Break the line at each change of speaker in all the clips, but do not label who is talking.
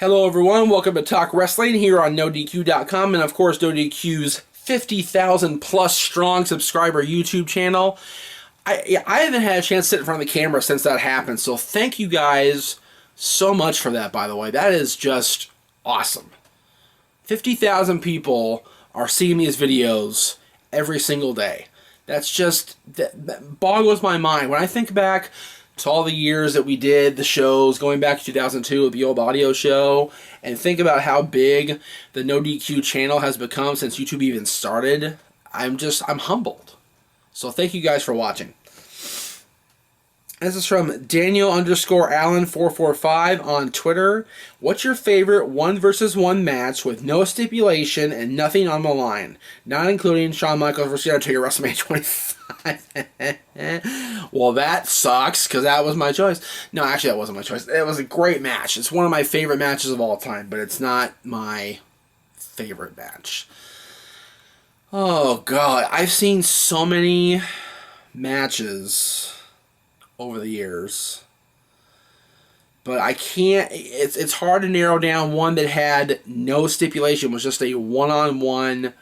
Hello everyone, welcome to Talk Wrestling here on NoDQ.com and of course NoDQ's 50,000 plus strong subscriber YouTube channel. I haven't had a chance to sit in front of the camera since that happened, so thank you guys so much for that, by the way. That is just awesome. 50,000 people are seeing these videos every single day. That boggles my mind. When I think back to all the years that we did the shows, going back to 2002 with the old audio show, and think about how big the No DQ channel has become since YouTube even started, I'm humbled. So thank you guys for watching. This is from Daniel_Allen445 on Twitter. What's your favorite 1-versus-1 match with no stipulation and nothing on the line? Not including Shawn Michaels versus Undertaker WrestleMania 25. Well, that sucks, because that was my choice. No, actually, that wasn't my choice. It was a great match. It's one of my favorite matches of all time, but it's not my favorite match. Oh, God. I've seen so many matches over the years, but I can't, it's hard to narrow down one that had no stipulation, was just a one-on-one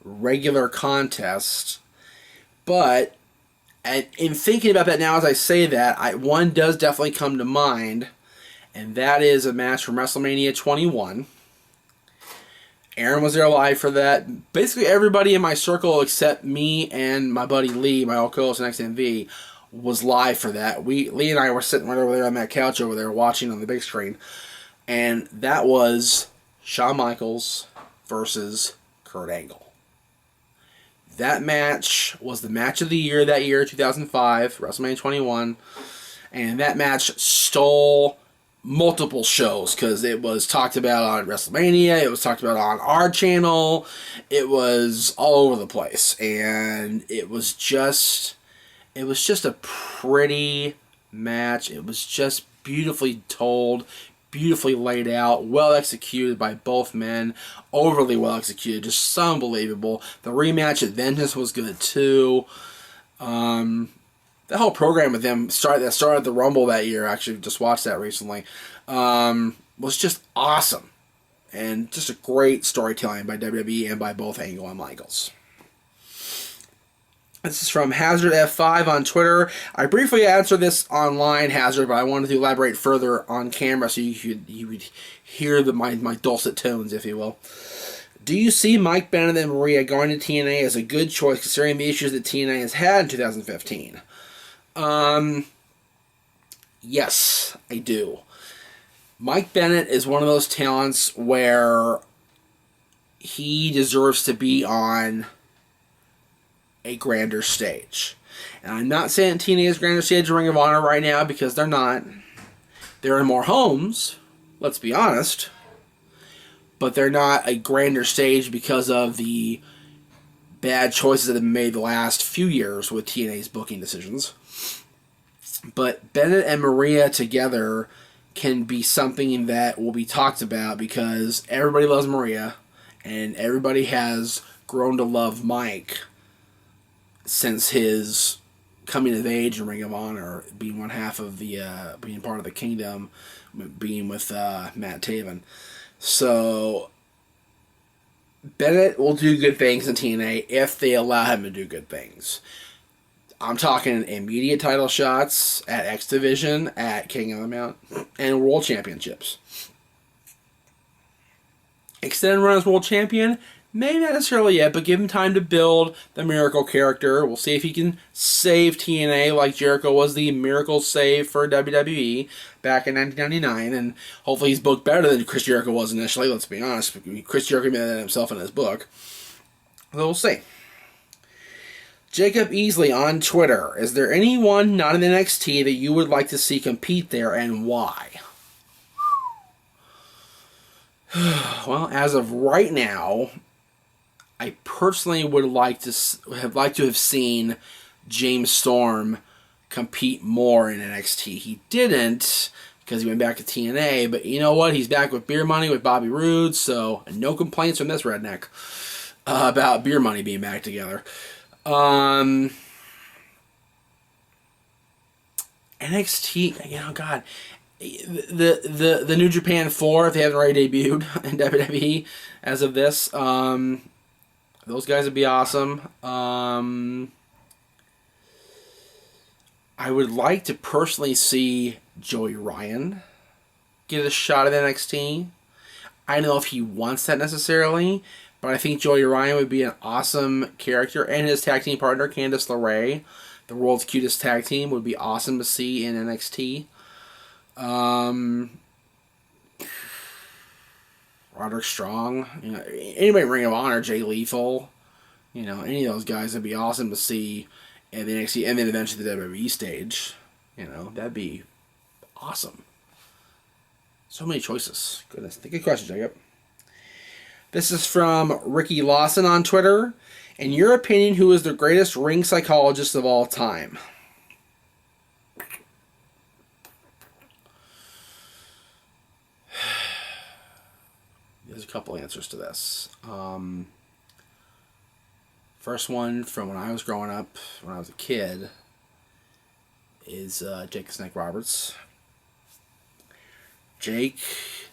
regular contest. But in thinking about that now as I say that, one does definitely come to mind, and that is a match from WrestleMania 21. Aaron was there live for that. Basically everybody in my circle except me and my buddy Lee, my old co-host in XMV, was live for that. Lee and I were sitting right over there on that couch over there watching on the big screen. And that was Shawn Michaels versus Kurt Angle. That match was the match of the year that year, 2005, WrestleMania 21. And that match stole multiple shows because it was talked about on WrestleMania, it was talked about on our channel, it was all over the place. And it was just a pretty match. It was just beautifully told, beautifully laid out, well executed by both men, overly well executed, just unbelievable. The rematch at Vengeance was good too. The whole program with them that started the Rumble that year, actually just watched that recently, was just awesome. And just a great storytelling by WWE and by both Angle and Michaels. This is from Hazard F5 on Twitter. I briefly answered this online, Hazard, but I wanted to elaborate further on camera so you would hear my dulcet tones, if you will. Do you see Mike Bennett and Maria going to TNA as a good choice considering the issues that TNA has had in 2015? Yes, I do. Mike Bennett is one of those talents where he deserves to be on a grander stage. And I'm not saying TNA is grander stage or Ring of Honor right now, because they're not. They're in more homes, let's be honest. But they're not a grander stage because of the bad choices that have been made the last few years with TNA's booking decisions. But Bennett and Maria together can be something that will be talked about because everybody loves Maria and everybody has grown to love Mike since his coming of age in Ring of Honor, being one half of the, being part of the Kingdom, being with Matt Taven. So Bennett will do good things in TNA if they allow him to do good things. I'm talking immediate title shots at X Division, at King of the Mountain, and World Championships. Extended run as World Champion? Maybe not necessarily yet, but give him time to build the Miracle character. We'll see if he can save TNA like Jericho was the Miracle save for WWE back in 1999, and hopefully he's booked better than Chris Jericho was initially, let's be honest. Chris Jericho made that himself in his book. So we'll see. Jacob Easley on Twitter. Is there anyone not in NXT that you would like to see compete there, and why? Well, as of right now, I personally would like to have seen James Storm compete more in NXT. He didn't because he went back to TNA, but you know what? He's back with Beer Money with Bobby Roode, so no complaints from this redneck about Beer Money being back together. NXT, God, the New Japan 4, if they haven't already debuted in WWE as of this, those guys would be awesome. I would like to personally see Joey Ryan get a shot at NXT. I don't know if he wants that necessarily, but I think Joey Ryan would be an awesome character, and his tag team partner, Candice LeRae, the world's cutest tag team, would be awesome to see in NXT. Roderick Strong, anybody in Ring of Honor, Jay Lethal, any of those guys would be awesome to see in the NXT, and then eventually the WWE stage. That'd be awesome. So many choices. Goodness. Good question, Jacob. This is from Ricky Lawson on Twitter. In your opinion, who is the greatest ring psychologist of all time? There's a couple answers to this. First one from when I was growing up, when I was a kid, is Jake the Snake Roberts. Jake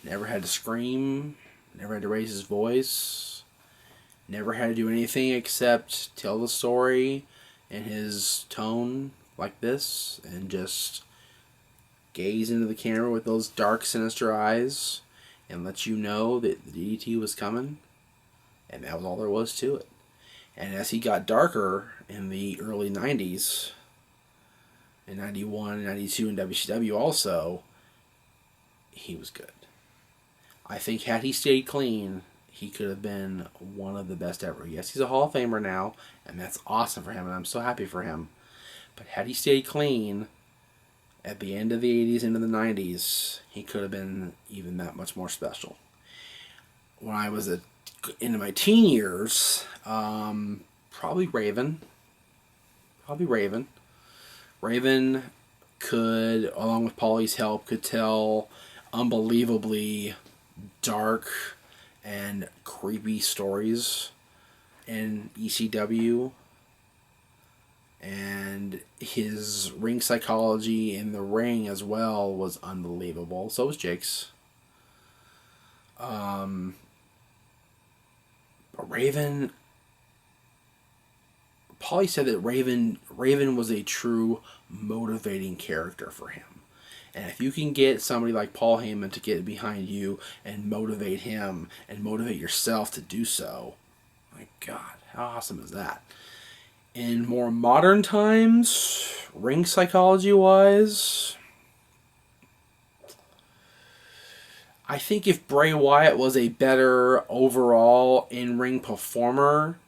never had to scream, never had to raise his voice, never had to do anything except tell the story in his tone like this, and just gaze into the camera with those dark, sinister eyes and let you know that the DDT was coming, and that was all there was to it. And as he got darker in the early 90s, in 91, 92 in WCW also, he was good. I think had he stayed clean, he could have been one of the best ever. Yes, he's a Hall of Famer now, and that's awesome for him, and I'm so happy for him. But had he stayed clean at the end of the 80s into the 90s, he could have been even that much more special. When I was into my teen years, probably Raven. Raven could, along with Paulie's help, could tell unbelievably dark and creepy stories in ECW, and his ring psychology in the ring as well was unbelievable. So was Jake's. But Raven, Paulie said that Raven was a true motivating character for him. And if you can get somebody like Paul Heyman to get behind you and motivate him and motivate yourself to do so, my God, how awesome is that? In more modern times, ring psychology-wise, I think if Bray Wyatt was a better overall in-ring performer,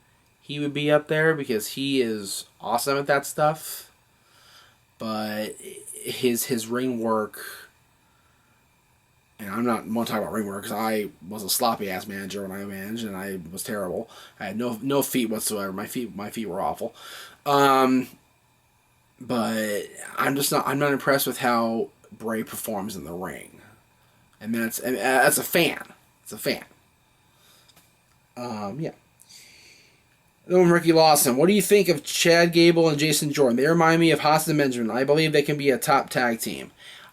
he would be up there because he is awesome at that stuff. But his ring work, and I'm not want to talk about ring work because I was a sloppy ass manager when I managed, and I was terrible. I had no feet whatsoever. My feet were awful. But I'm not impressed with how Bray performs in the ring, and that's a fan. It's a fan. Yeah. Then Ricky Lawson, what do you think of Chad Gable and Jason Jordan? They remind me of Haas and Benjamin. I believe they can be a top tag team.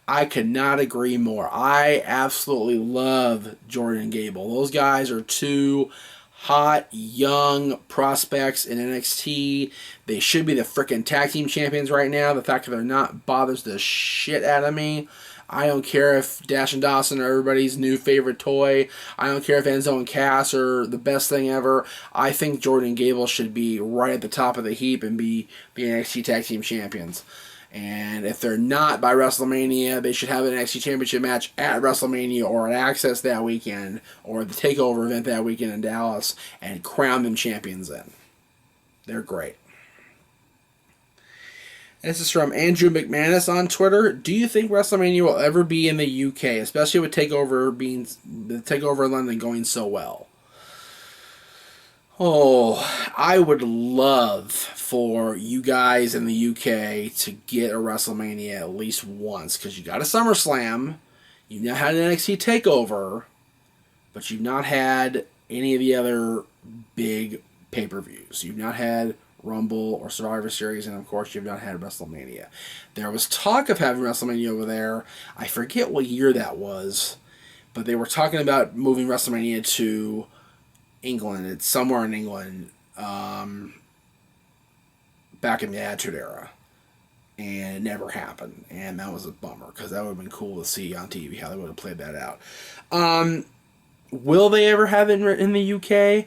I could not agree more. I absolutely love Jordan and Gable. Those guys are two hot, young prospects in NXT. They should be the frickin' tag team champions right now. The fact that they're not bothers the shit out of me. I don't care if Dash and Dawson are everybody's new favorite toy. I don't care if Enzo and Cass are the best thing ever. I think Jordan and Gable should be right at the top of the heap and be the NXT Tag Team Champions. And if they're not by WrestleMania, they should have an NXT Championship match at WrestleMania or at Access that weekend or the TakeOver event that weekend in Dallas and crown them champions then. They're great. This is from Andrew McManus on Twitter. Do you think WrestleMania will ever be in the UK, especially with the TakeOver in London going so well? Oh, I would love for you guys in the UK to get a WrestleMania at least once, because you got a SummerSlam, you've now had an NXT TakeOver, but you've not had any of the other big pay-per-views. You've not had Rumble or Survivor Series, and of course you've not had WrestleMania. There was talk of having WrestleMania over there. I forget what year that was, but they were talking about moving WrestleMania to England. It's somewhere in England, back in the Attitude Era. And it never happened. And that was a bummer, because that would have been cool to see on TV how they would have played that out. Will they ever have it in the UK?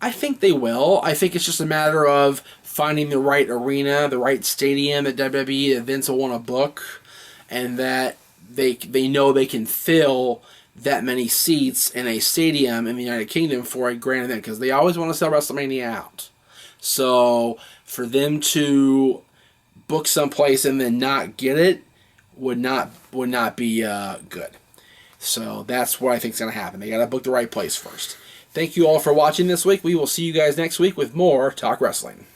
I think they will. I think it's just a matter of finding the right arena, the right stadium at WWE that Vince will want to book, and that they know they can fill that many seats in a stadium in the United Kingdom for a grand event, because they always want to sell WrestleMania out. So for them to book someplace and then not get it would not be good. So that's what I think is going to happen. They got to book the right place first. Thank you all for watching this week. We will see you guys next week with more Talk Wrestling.